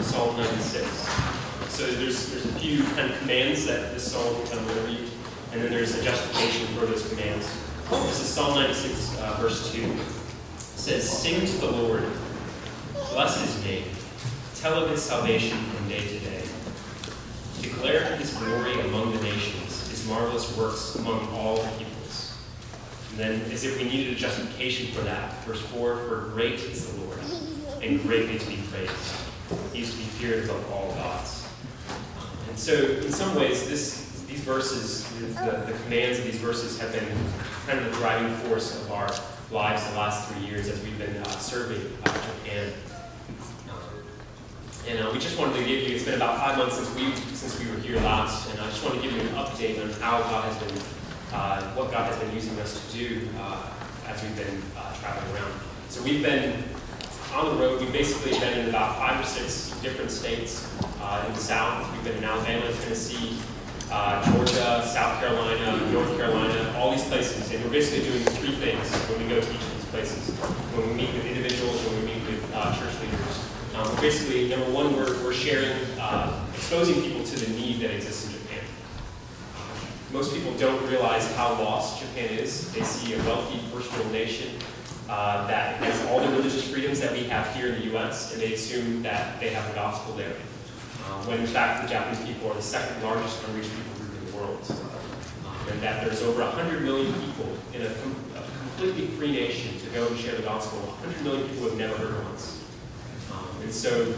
Psalm 96. So there's a few kind of commands that this psalm kind of will read, and then there's a justification for those commands. This is Psalm 96, verse 2. It says, "Sing to the Lord, bless his name, tell of his salvation from day to day. Declare his glory among the nations, his marvelous works among all the peoples." And then, as if we needed a justification for that, verse 4, "For great is the Lord, and greatly to be praised. He is to be feared above all gods." And so, in some ways, these verses, the commands of these verses have been kind of the driving force of our lives the last 3 years as we've been serving Japan. And we just wanted to give you, it's been about 5 months since we were here last, and I just want to give you an update on how God has been, what God has been using us to do as we've been traveling around. So we've been on the road. We've basically been in about 5 or 6 different states in the South. We've been in Alabama, Tennessee, Georgia, South Carolina, North Carolina, all these places. And we're basically doing 3 things when we go to each of these places. When we meet with individuals, when we meet with church leaders. Basically, number one, we're sharing, exposing people to the need that exists in Japan. Most people don't realize how lost Japan is. They see a wealthy first world nation that has all the religious freedoms that we have here in the U.S., and they assume that they have the gospel there. When in fact the Japanese people are the second largest unreached people group in the world. And that there's over 100 million people in a completely free nation to go and share the gospel. 100 million people have never heard once. And so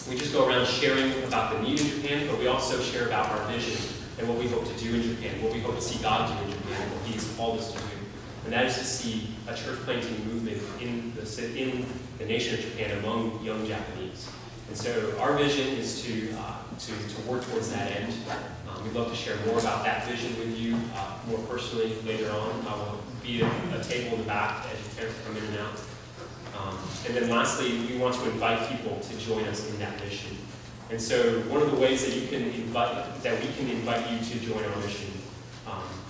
we just go around sharing about the need in Japan, but we also share about our vision and what we hope to do in Japan, what we hope to see God do in Japan, what He's called us to do. And that is to see a church planting movement in the nation of Japan among young Japanese. And so our vision is to work towards that end. We'd love to share more about that vision with you more personally later on. I will be at a table in the back as you come in and out. And then lastly, we want to invite people to join us in that mission. And so one of the ways that we can invite you to join our mission,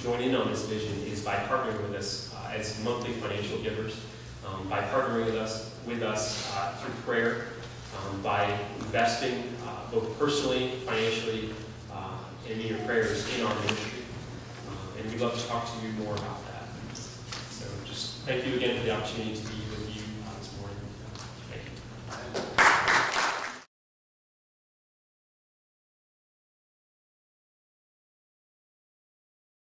join in on this vision, is by partnering with us as monthly financial givers, by partnering with us through prayer, by investing both personally, financially, and in your prayers in our ministry. And we'd love to talk to you more about that. So just thank you again for the opportunity to be